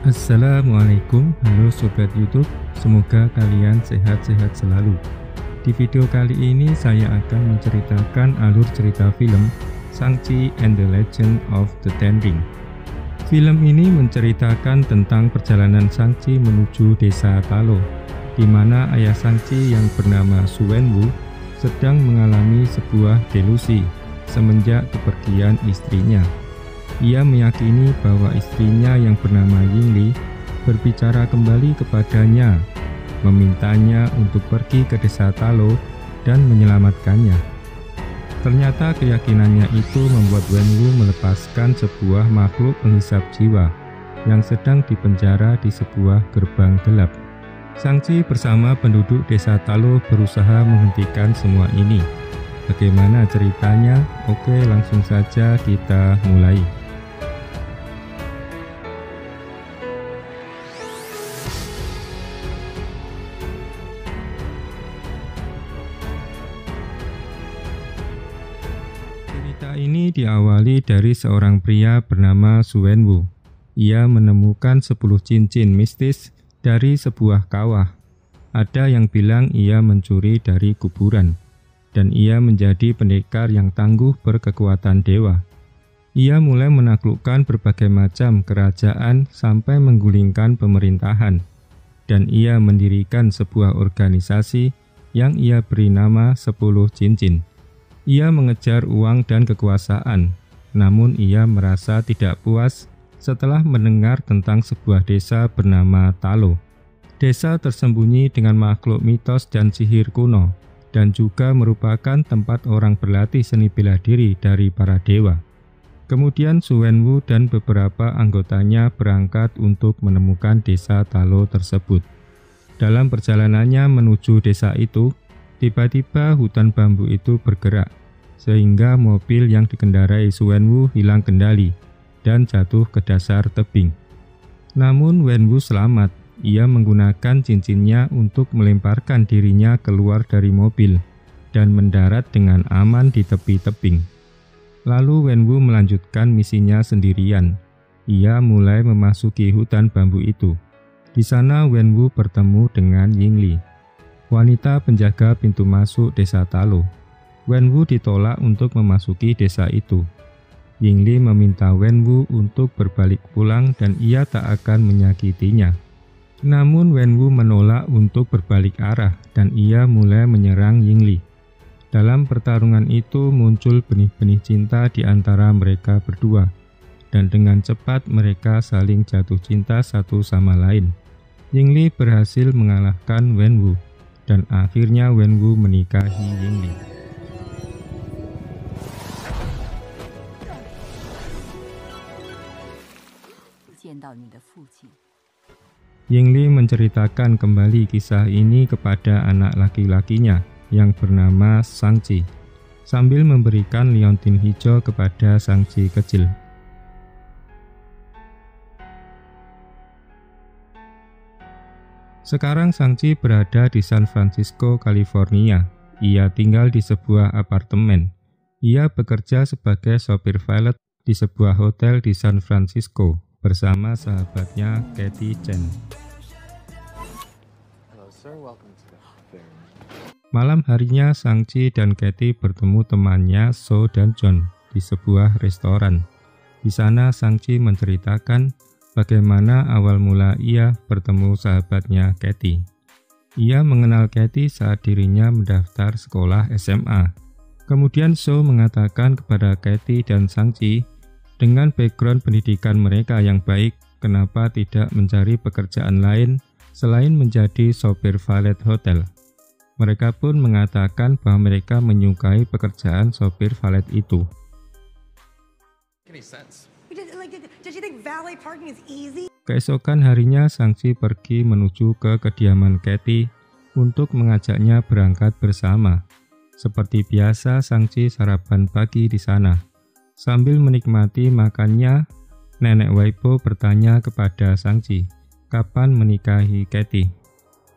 Assalamualaikum, halo Sobat YouTube, semoga kalian sehat-sehat selalu. Di video kali ini saya akan menceritakan alur cerita film Shang-Chi and the Legend of the Ten Rings. Film ini menceritakan tentang perjalanan Shang-Chi menuju desa Ta Lo, di mana ayah Shang-Chi yang bernama Su Wenwu sedang mengalami sebuah delusi semenjak kepergian istrinya. Ia meyakini bahwa istrinya yang bernama Yingli berbicara kembali kepadanya, memintanya untuk pergi ke desa Ta Lo dan menyelamatkannya. Ternyata keyakinannya itu membuat Wenwu melepaskan sebuah makhluk penghisap jiwa yang sedang dipenjara di sebuah gerbang gelap. Shang-Chi bersama penduduk desa Ta Lo berusaha menghentikan semua ini. Bagaimana ceritanya? Oke, langsung saja kita mulai. Cerita ini diawali dari seorang pria bernama Su Wenwu. Ia menemukan 10 cincin mistis dari sebuah kawah. Ada yang bilang ia mencuri dari kuburan, dan ia menjadi pendekar yang tangguh berkekuatan dewa. Ia mulai menaklukkan berbagai macam kerajaan sampai menggulingkan pemerintahan, dan ia mendirikan sebuah organisasi yang ia beri nama 10 cincin. Ia mengejar uang dan kekuasaan, namun ia merasa tidak puas setelah mendengar tentang sebuah desa bernama Ta Lo. Desa tersembunyi dengan makhluk mitos dan sihir kuno, dan juga merupakan tempat orang berlatih seni bela diri dari para dewa. Kemudian Su Wenwu dan beberapa anggotanya berangkat untuk menemukan desa Ta Lo tersebut. Dalam perjalanannya menuju desa itu, tiba-tiba hutan bambu itu bergerak, sehingga mobil yang dikendarai Su Wenwu hilang kendali dan jatuh ke dasar tebing. Namun Wenwu selamat. Ia menggunakan cincinnya untuk melemparkan dirinya keluar dari mobil dan mendarat dengan aman di tepi tebing. Lalu Wenwu melanjutkan misinya sendirian. Ia mulai memasuki hutan bambu itu. Di sana Wenwu bertemu dengan Yingli, wanita penjaga pintu masuk desa Ta Lo. Wenwu ditolak untuk memasuki desa itu. Yingli meminta Wenwu untuk berbalik pulang dan ia tak akan menyakitinya. Namun Wenwu menolak untuk berbalik arah dan ia mulai menyerang Yingli. Dalam pertarungan itu muncul benih-benih cinta di antara mereka berdua, dan dengan cepat mereka saling jatuh cinta satu sama lain. Yingli berhasil mengalahkan Wenwu, dan akhirnya Wenwu menikahi Yingli. Yingli menceritakan kembali kisah ini kepada anak laki-lakinya yang bernama Shang-Chi, sambil memberikan liontin hijau kepada Shang-Chi kecil. Sekarang Shang-Chi berada di San Francisco, California. Ia tinggal di sebuah apartemen. Ia bekerja sebagai sopir valet di sebuah hotel di San Francisco bersama sahabatnya Kathy Chen. Malam harinya Shang-Chi dan Kathy bertemu temannya Shou dan John di sebuah restoran. Di sana Shang-Chi menceritakan bagaimana awal mula ia bertemu sahabatnya Kathy. Ia mengenal Kathy saat dirinya mendaftar sekolah SMA. Kemudian Shou mengatakan kepada Kathy dan Shang-Chi, dengan background pendidikan mereka yang baik, kenapa tidak mencari pekerjaan lain selain menjadi sopir valet hotel. Mereka pun mengatakan bahwa mereka menyukai pekerjaan sopir valet itu. Keesokan harinya Shang-Chi pergi menuju ke kediaman Kathy untuk mengajaknya berangkat bersama. Seperti biasa Shang-Chi sarapan pagi di sana. Sambil menikmati makannya, Nenek Weibo bertanya kepada Shang-Chi, kapan menikahi Kathy?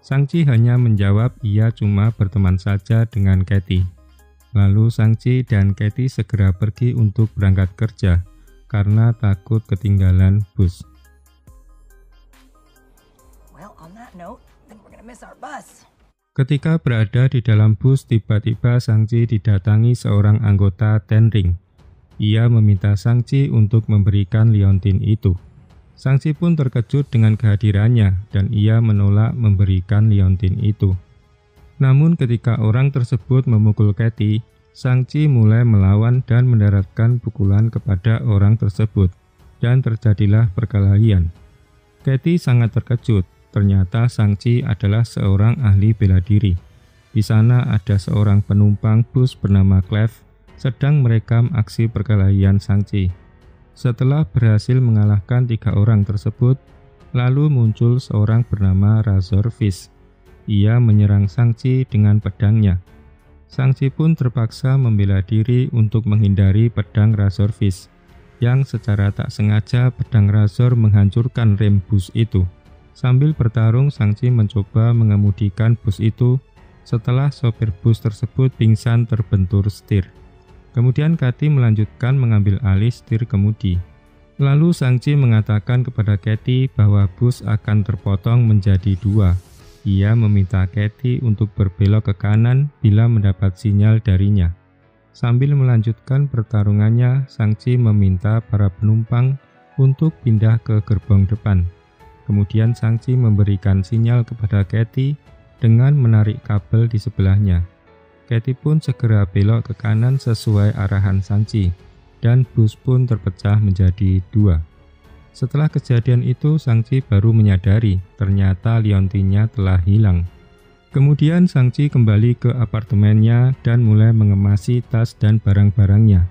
Shang-Chi hanya menjawab ia cuma berteman saja dengan Kathy. Lalu Shang-Chi dan Kathy segera pergi untuk berangkat kerja karena takut ketinggalan bus. Ketika berada di dalam bus, tiba-tiba Shang-Chi didatangi seorang anggota Ten Ring. Ia meminta Shang-Chi untuk memberikan liontin itu. Shang-Chi pun terkejut dengan kehadirannya dan ia menolak memberikan liontin itu. Namun ketika orang tersebut memukul Katy, Shang-Chi mulai melawan dan mendaratkan pukulan kepada orang tersebut dan terjadilah perkelahian. Katy sangat terkejut. Ternyata Shang-Chi adalah seorang ahli bela diri. Di sana ada seorang penumpang bus bernama Clive sedang merekam aksi perkelahian Shang-Chi. Setelah berhasil mengalahkan 3 orang tersebut, lalu muncul seorang bernama Razor Fist. Ia menyerang Shang-Chi dengan pedangnya. Shang-Chi pun terpaksa membela diri untuk menghindari pedang Razor Fist, yang secara tak sengaja pedang Razor menghancurkan rem bus itu. Sambil bertarung, Shang-Chi mencoba mengemudikan bus itu setelah sopir bus tersebut pingsan terbentur setir. Kemudian Katy melanjutkan mengambil alih setir kemudi. Lalu Shang-Chi mengatakan kepada Katy bahwa bus akan terpotong menjadi 2. Ia meminta Katy untuk berbelok ke kanan bila mendapat sinyal darinya. Sambil melanjutkan pertarungannya, Shang-Chi meminta para penumpang untuk pindah ke gerbong depan. Kemudian Shang-Chi memberikan sinyal kepada Katy dengan menarik kabel di sebelahnya. Katy pun segera belok ke kanan sesuai arahan Shang-Chi, dan bus pun terpecah menjadi 2. Setelah kejadian itu, Shang-Chi baru menyadari ternyata liontinnya telah hilang. Kemudian Shang-Chi kembali ke apartemennya dan mulai mengemasi tas dan barang-barangnya.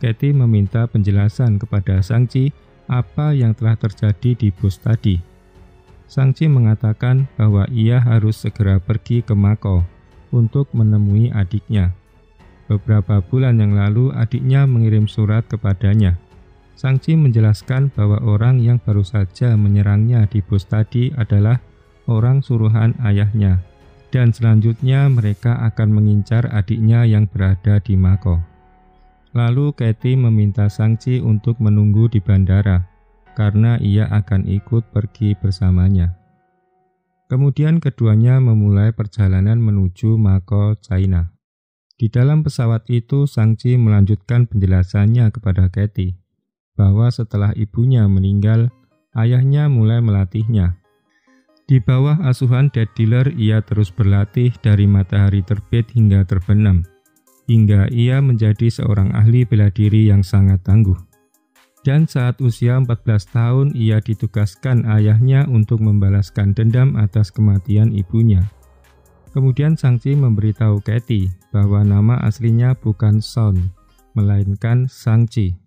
Katy meminta penjelasan kepada Shang-Chi apa yang telah terjadi di bus tadi. Shang-Chi mengatakan bahwa ia harus segera pergi ke Mako untuk menemui adiknya. Beberapa bulan yang lalu adiknya mengirim surat kepadanya. Shang-Chi menjelaskan bahwa orang yang baru saja menyerangnya di bus tadi adalah orang suruhan ayahnya, dan selanjutnya mereka akan mengincar adiknya yang berada di Mako. Lalu Katy meminta Shang-Chi untuk menunggu di bandara, karena ia akan ikut pergi bersamanya. Kemudian keduanya memulai perjalanan menuju Mako, China. Di dalam pesawat itu, Shang-Chi melanjutkan penjelasannya kepada Katy, bahwa setelah ibunya meninggal, ayahnya mulai melatihnya. Di bawah asuhan Death Dealer, ia terus berlatih dari matahari terbit hingga terbenam, hingga ia menjadi seorang ahli bela diri yang sangat tangguh. Dan saat usia 14 tahun, ia ditugaskan ayahnya untuk membalaskan dendam atas kematian ibunya. Kemudian Shang-Chi memberitahu Katy bahwa nama aslinya bukan Shaun, melainkan Shang-Chi.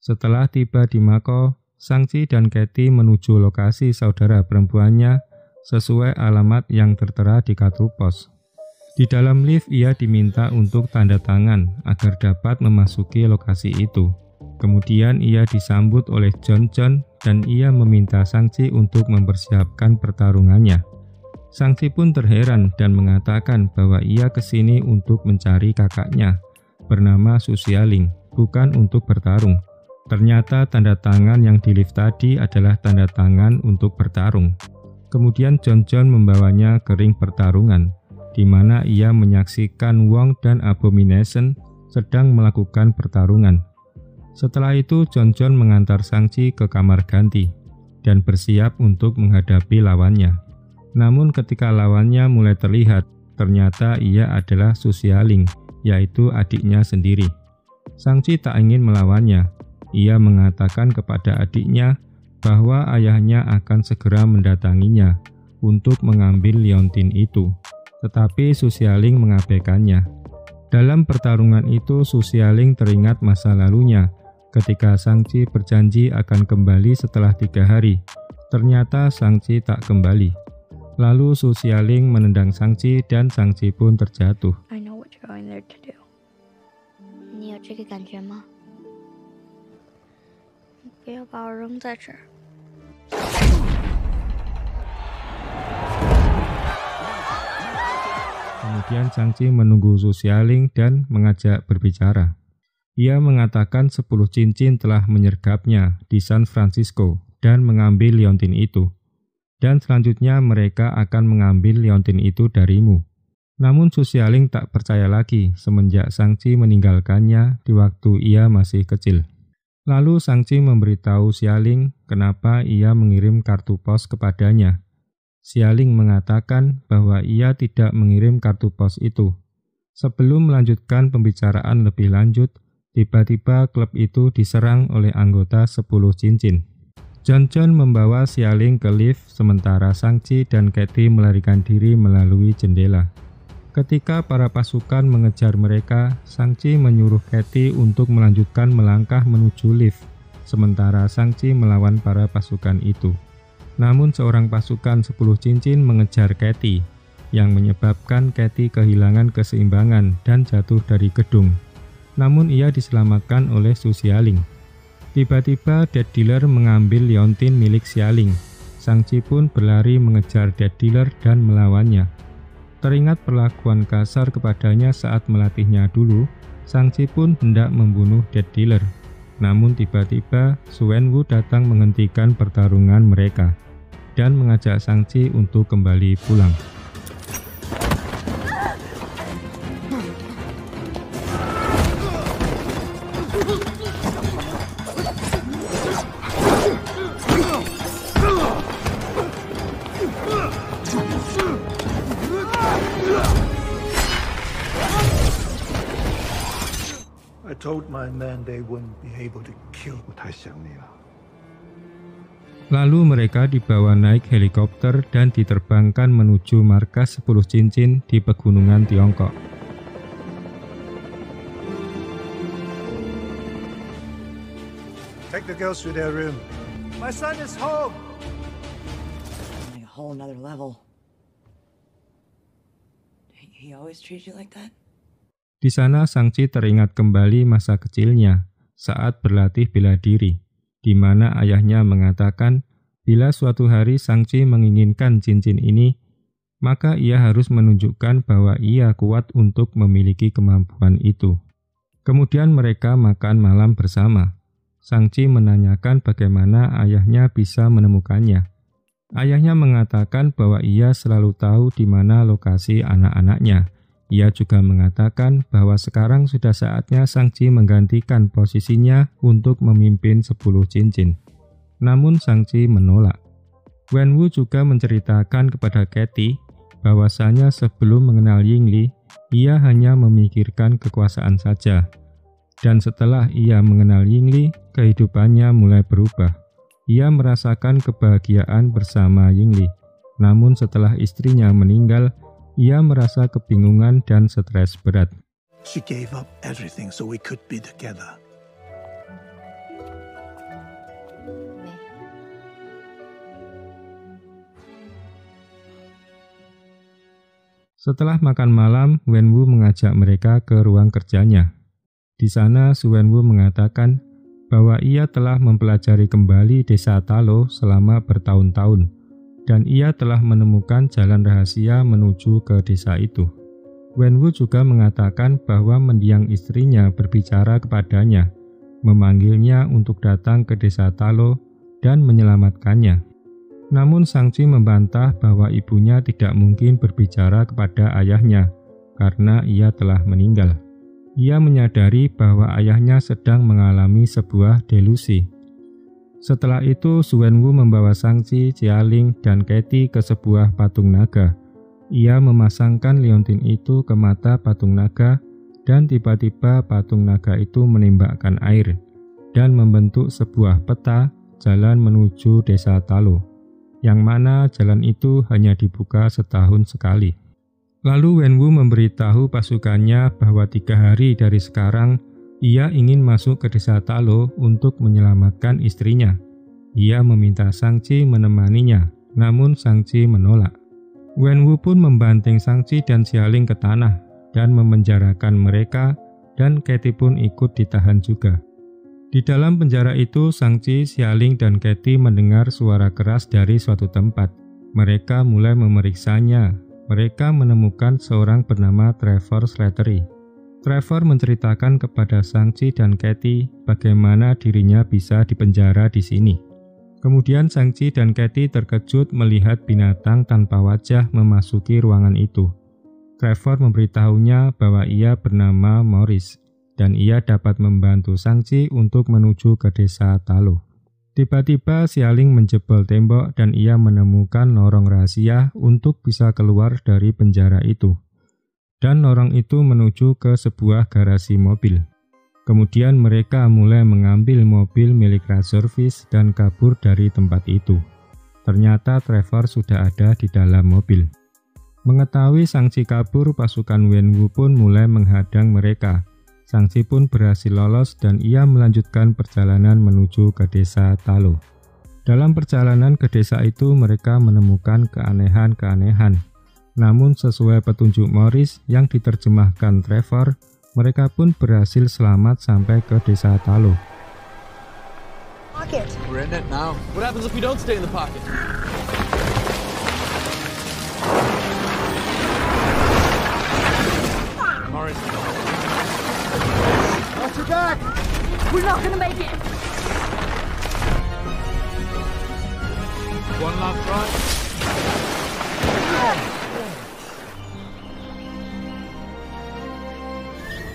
Setelah tiba di Mako, Shang-Chi dan Katy menuju lokasi saudara perempuannya sesuai alamat yang tertera di kartu pos. Di dalam lift ia diminta untuk tanda tangan agar dapat memasuki lokasi itu. Kemudian ia disambut oleh John dan ia meminta Shang-Chi untuk mempersiapkan pertarungannya. Shang-Chi pun terheran dan mengatakan bahwa ia kesini untuk mencari kakaknya bernama Su Xialing, bukan untuk bertarung. Ternyata tanda tangan yang di lift tadi adalah tanda tangan untuk bertarung. Kemudian John membawanya ke ring pertarungan, di mana ia menyaksikan Wong dan Abomination sedang melakukan pertarungan. Setelah itu John mengantar Shang-Chi ke kamar ganti dan bersiap untuk menghadapi lawannya. Namun ketika lawannya mulai terlihat, ternyata ia adalah Su Xialing, yaitu adiknya sendiri. Shang-Chi tak ingin melawannya. Ia mengatakan kepada adiknya bahwa ayahnya akan segera mendatanginya untuk mengambil liontin itu, tetapi Su Xialing mengabaikannya. Dalam pertarungan itu, Su Xialing teringat masa lalunya ketika Shang-Chi berjanji akan kembali setelah 3 hari. Ternyata Shang-Chi tak kembali. Lalu Su Xialing menendang Shang-Chi dan Shang-Chi pun terjatuh. I know what you're going there to do. 你有这个感觉吗？不要把我扔在这儿。 Kemudian Shang-Chi menunggu Su Xialing dan mengajak berbicara. Ia mengatakan 10 cincin telah menyergapnya di San Francisco dan mengambil liontin itu. Dan selanjutnya mereka akan mengambil liontin itu darimu. Namun Su Xialing tak percaya lagi semenjak Shang-Chi meninggalkannya di waktu ia masih kecil. Lalu Shang-Chi memberitahu Xialing kenapa ia mengirim kartu pos kepadanya. Xialing mengatakan bahwa ia tidak mengirim kartu pos itu. Sebelum melanjutkan pembicaraan lebih lanjut, tiba-tiba klub itu diserang oleh anggota 10 cincin. John membawa Xialing ke lift sementara Shang-Chi dan Katie melarikan diri melalui jendela. Ketika para pasukan mengejar mereka, Shang-Chi menyuruh Katie untuk melanjutkan melangkah menuju lift, sementara Shang-Chi melawan para pasukan itu. Namun seorang pasukan 10 cincin mengejar Katie, yang menyebabkan Katie kehilangan keseimbangan dan jatuh dari gedung. Namun ia diselamatkan oleh Su Xialing. Tiba-tiba Death Dealer mengambil liontin milik Xialing. Shang-Chi pun berlari mengejar Death Dealer dan melawannya. Teringat perlakuan kasar kepadanya saat melatihnya dulu, Shang-Chi pun hendak membunuh Death Dealer. Namun tiba-tiba Su Wenwu datang menghentikan pertarungan mereka dan mengajak Shang-Chi untuk kembali pulang. I told my men they wouldn't be able to kill. 我太想你了。 Lalu mereka dibawa naik helikopter dan diterbangkan menuju markas 10 cincin di pegunungan Tiongkok. Take the girls to their room. My son is home. Like a whole nother level. He always treats you like that? Di sana Shang-Chi teringat kembali masa kecilnya saat berlatih bela diri, di mana ayahnya mengatakan bila suatu hari Shang-Chi menginginkan cincin ini, maka ia harus menunjukkan bahwa ia kuat untuk memiliki kemampuan itu. Kemudian mereka makan malam bersama. Shang-Chi menanyakan bagaimana ayahnya bisa menemukannya. Ayahnya mengatakan bahwa ia selalu tahu di mana lokasi anak-anaknya. Ia juga mengatakan bahwa sekarang sudah saatnya Shang-Chi menggantikan posisinya untuk memimpin 10 cincin. Namun Shang-Chi menolak. Wenwu juga menceritakan kepada Katie bahwasanya sebelum mengenal Yingli, ia hanya memikirkan kekuasaan saja. Dan setelah ia mengenal Yingli, kehidupannya mulai berubah. Ia merasakan kebahagiaan bersama Yingli. Namun setelah istrinya meninggal, ia merasa kebingungan dan stres berat. She gave up everything so we could be together. 네. Setelah makan malam, Wenwu mengajak mereka ke ruang kerjanya. Di sana, Su Wenwu mengatakan bahwa ia telah mempelajari kembali desa Talo selama bertahun-tahun, dan ia telah menemukan jalan rahasia menuju ke desa itu. Wenwu juga mengatakan bahwa mendiang istrinya berbicara kepadanya, memanggilnya untuk datang ke desa Talo dan menyelamatkannya. Namun Shang-Chi membantah bahwa ibunya tidak mungkin berbicara kepada ayahnya karena ia telah meninggal. Ia menyadari bahwa ayahnya sedang mengalami sebuah delusi. Setelah itu, Su Wenwu membawa Shang-Chi, Xialing, dan Katie ke sebuah patung naga. Ia memasangkan liontin itu ke mata patung naga, dan tiba-tiba patung naga itu menembakkan air, dan membentuk sebuah peta jalan menuju desa Talo, yang mana jalan itu hanya dibuka setahun sekali. Lalu Wenwu memberitahu pasukannya bahwa 3 hari dari sekarang, ia ingin masuk ke desa Talo untuk menyelamatkan istrinya. Ia meminta Shang-Chi menemaninya, namun Shang-Chi menolak. Wenwu pun membanting Shang-Chi dan Xialing ke tanah dan memenjarakan mereka, dan Katie pun ikut ditahan juga. Di dalam penjara itu, Shang-Chi, Xialing, dan Katie mendengar suara keras dari suatu tempat. Mereka mulai memeriksanya. Mereka menemukan seorang bernama Trevor Slattery. Trevor menceritakan kepada Shang-Chi dan Katie bagaimana dirinya bisa dipenjara di sini. Kemudian Shang-Chi dan Katie terkejut melihat binatang tanpa wajah memasuki ruangan itu. Trevor memberitahunya bahwa ia bernama Morris dan ia dapat membantu Shang-Chi untuk menuju ke desa Talo. Tiba-tiba Xialing menjebol tembok dan ia menemukan lorong rahasia untuk bisa keluar dari penjara itu. Dan lorong itu menuju ke sebuah garasi mobil. Kemudian mereka mulai mengambil mobil milik Razorfish dan kabur dari tempat itu. Ternyata Trevor sudah ada di dalam mobil. Mengetahui Shang-Chi kabur, pasukan Wenwu pun mulai menghadang mereka. Shang-Chi pun berhasil lolos dan ia melanjutkan perjalanan menuju ke desa Talo. Dalam perjalanan ke desa itu mereka menemukan keanehan-keanehan. Namun sesuai petunjuk Morris yang diterjemahkan Trevor, mereka pun berhasil selamat sampai ke desa Talo. Pocket. We're in it now. What happens if we don't stay in the pocket? Morris. Watch your back. We're not gonna make it. One last try.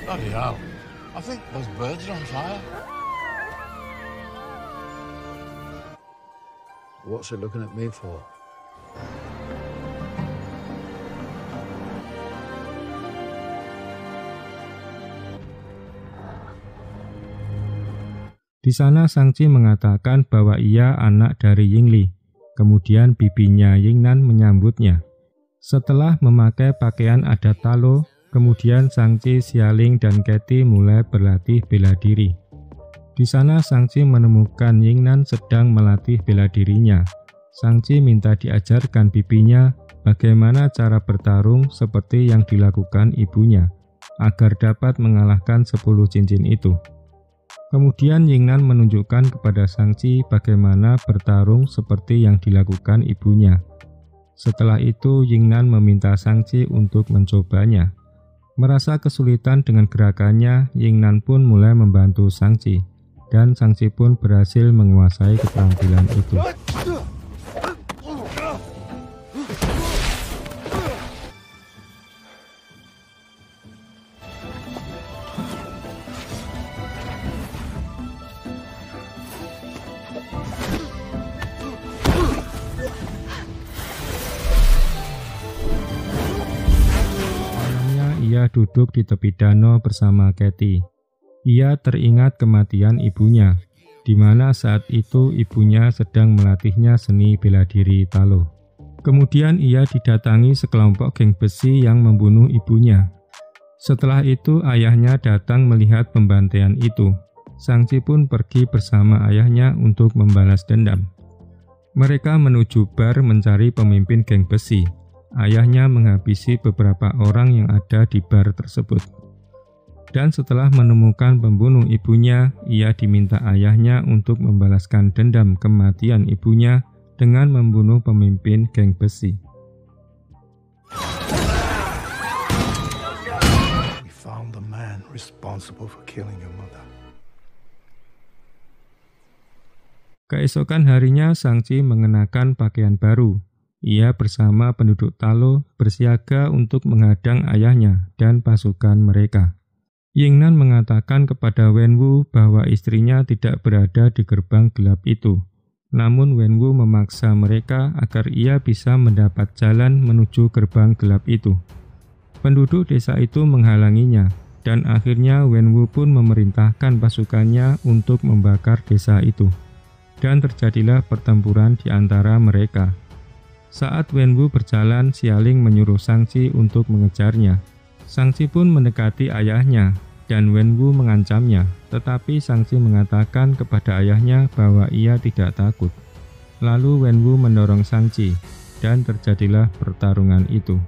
Bloody hell. I think those birds are on fire. What's it looking at me for? Di sana Shang-Chi mengatakan bahwa ia anak dari Yingli. Kemudian bibinya Yingnan menyambutnya. Setelah memakai pakaian adat Talo, kemudian Shang-Chi, Xialing, dan Katie mulai berlatih bela diri. Di sana Shang-Chi menemukan Yingnan sedang melatih bela dirinya. Shang-Chi minta diajarkan bibinya bagaimana cara bertarung seperti yang dilakukan ibunya, agar dapat mengalahkan 10 cincin itu. Kemudian Yingnan menunjukkan kepada Shang-Chi bagaimana bertarung seperti yang dilakukan ibunya. Setelah itu Yingnan meminta Shang-Chi untuk mencobanya. Merasa kesulitan dengan gerakannya, Yingnan pun mulai membantu Shang-Chi, dan Shang-Chi pun berhasil menguasai keterampilan itu. Ia duduk di tepi danau bersama Katie. Ia teringat kematian ibunya, di mana saat itu ibunya sedang melatihnya seni bela diri Talo. Kemudian ia didatangi sekelompok geng besi yang membunuh ibunya. Setelah itu ayahnya datang melihat pembantaian itu. Shang-Chi pun pergi bersama ayahnya untuk membalas dendam. Mereka menuju bar mencari pemimpin geng besi. Ayahnya menghabisi beberapa orang yang ada di bar tersebut. Dan setelah menemukan pembunuh ibunya, ia diminta ayahnya untuk membalaskan dendam kematian ibunya dengan membunuh pemimpin geng besi. We found the man responsible for killing your mother. Keesokan harinya Shang-Chi mengenakan pakaian baru. Ia bersama penduduk Talo bersiaga untuk menghadang ayahnya dan pasukan mereka. Yingnan mengatakan kepada Wenwu bahwa istrinya tidak berada di gerbang gelap itu. Namun Wenwu memaksa mereka agar ia bisa mendapat jalan menuju gerbang gelap itu. Penduduk desa itu menghalanginya, dan akhirnya Wenwu pun memerintahkan pasukannya untuk membakar desa itu. Dan terjadilah pertempuran di antara mereka. Saat Wenwu berjalan, Xialing menyuruh Shang-Chi untuk mengejarnya. Shang-Chi pun mendekati ayahnya, dan Wenwu mengancamnya, tetapi Shang-Chi mengatakan kepada ayahnya bahwa ia tidak takut. Lalu Wenwu mendorong Shang-Chi, dan terjadilah pertarungan itu.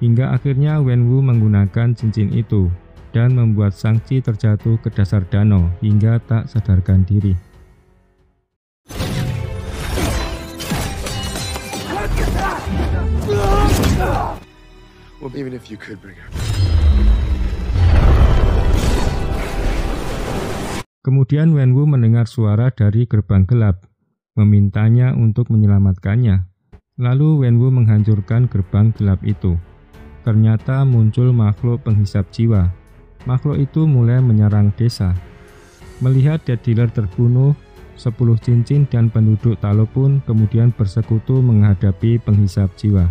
Hingga akhirnya Wenwu menggunakan cincin itu, dan membuat Shang-Chi terjatuh ke dasar danau hingga tak sadarkan diri. Well, even if you could bring her. Kemudian Wenwu mendengar suara dari gerbang gelap, memintanya untuk menyelamatkannya. Lalu Wenwu menghancurkan gerbang gelap itu. Ternyata muncul makhluk penghisap jiwa. Makhluk itu mulai menyerang desa. Melihat dead dealer terbunuh, 10 cincin dan penduduk Talo pun kemudian bersekutu menghadapi penghisap jiwa.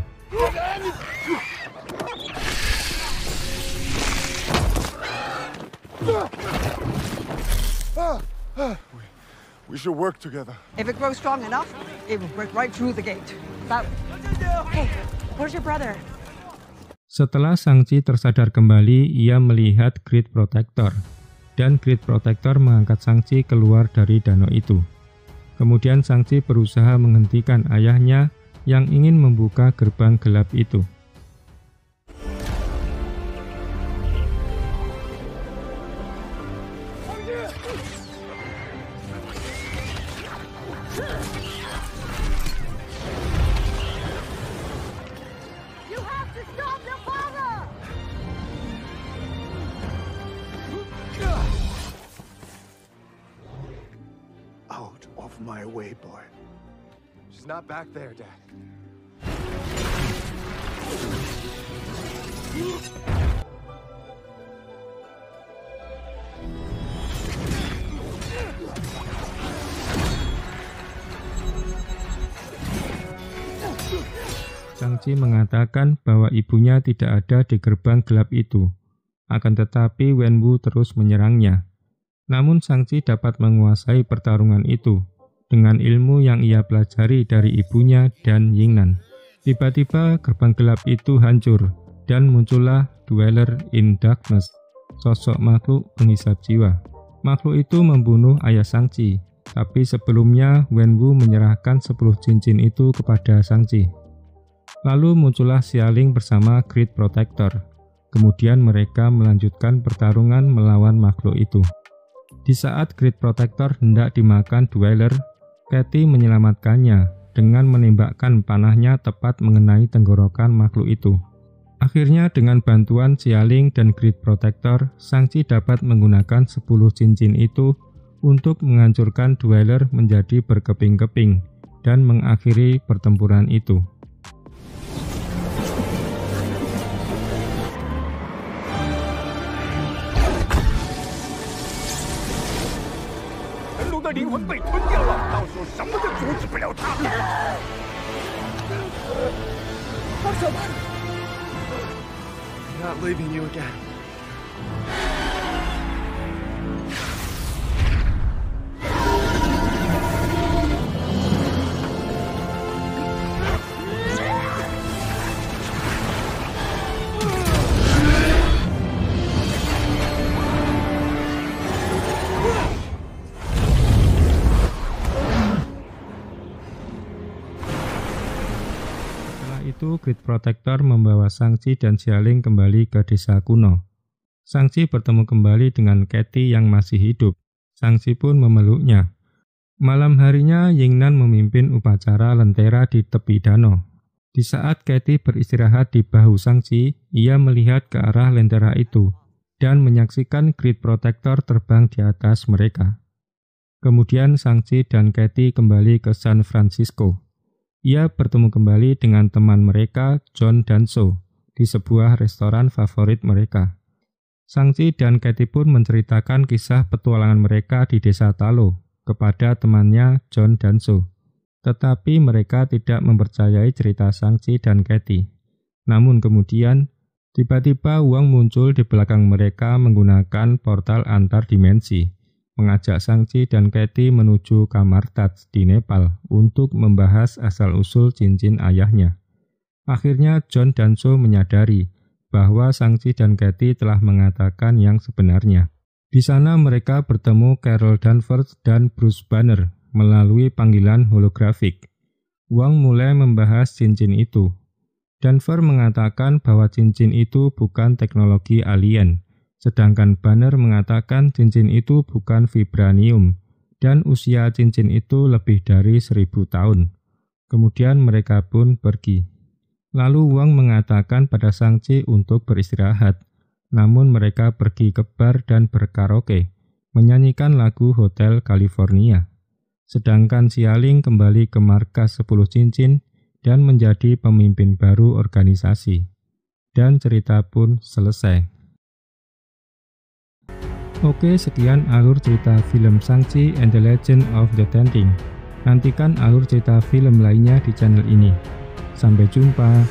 We should work together. If it grows strong enough, it will break right through the gate. That way. Hey, where's your brother? Setelah Shang-Chi tersadar kembali, ia melihat Great Protector. Dan Great Protector mengangkat Shang-Chi keluar dari danau itu. Kemudian Shang-Chi berusaha menghentikan ayahnya yang ingin membuka gerbang gelap itu. Out of my way, boy. She's not back there, Dad. Shang-Chi mengatakan bahwa ibunya tidak ada di gerbang gelap itu. Akan tetapi Wenwu terus menyerangnya. Namun Shang-Chi dapat menguasai pertarungan itu dengan ilmu yang ia pelajari dari ibunya dan Yingnan. Tiba-tiba gerbang gelap itu hancur dan muncullah Dweller in Darkness, sosok makhluk penghisap jiwa. Makhluk itu membunuh ayah Shang-Chi, tapi sebelumnya Wenwu menyerahkan 10 cincin itu kepada Shang-Chi. Lalu muncullah Xialing bersama Great Protector. Kemudian mereka melanjutkan pertarungan melawan makhluk itu. Di saat Great Protector hendak dimakan Dweller, Katie menyelamatkannya dengan menembakkan panahnya tepat mengenai tenggorokan makhluk itu. Akhirnya dengan bantuan Xialing dan Great Protector, Shang-Chi dapat menggunakan 10 cincin itu untuk menghancurkan Dweller menjadi berkeping-keping dan mengakhiri pertempuran itu. I'm not leaving you again. Itu Great Protector membawa Shang-Chi dan Xialing kembali ke desa kuno. Shang-Chi bertemu kembali dengan Katie yang masih hidup. Shang-Chi pun memeluknya. Malam harinya Yingnan memimpin upacara lentera di tepi danau. Di saat Katie beristirahat di bahu Shang-Chi, ia melihat ke arah lentera itu dan menyaksikan Great Protector terbang di atas mereka. Kemudian Shang-Chi dan Katie kembali ke San Francisco. Ia bertemu kembali dengan teman mereka, John dan So, di sebuah restoran favorit mereka. Shang-Chi dan Katie pun menceritakan kisah petualangan mereka di desa Talo kepada temannya John dan So. Tetapi mereka tidak mempercayai cerita Shang-Chi dan Katie. Namun kemudian, tiba-tiba Wong muncul di belakang mereka menggunakan portal antar dimensi, mengajak Shang-Chi dan Katie menuju kamar Taj di Nepal untuk membahas asal-usul cincin ayahnya. Akhirnya John dan So menyadari bahwa Shang-Chi dan Katie telah mengatakan yang sebenarnya. Di sana mereka bertemu Carol Danvers dan Bruce Banner melalui panggilan holografik. Wong mulai membahas cincin itu. Danvers mengatakan bahwa cincin itu bukan teknologi alien, sedangkan Banner mengatakan cincin itu bukan vibranium, dan usia cincin itu lebih dari 1000 tahun. Kemudian mereka pun pergi. Lalu Wong mengatakan pada Shang-Chi untuk beristirahat, namun mereka pergi ke bar dan berkaraoke. menyanyikan lagu Hotel California. Sedangkan Xialing kembali ke markas 10 cincin dan menjadi pemimpin baru organisasi. Dan cerita pun selesai. Oke, sekian alur cerita film Shang-Chi and the Legend of the Ten Rings. Nantikan alur cerita film lainnya di channel ini. Sampai jumpa.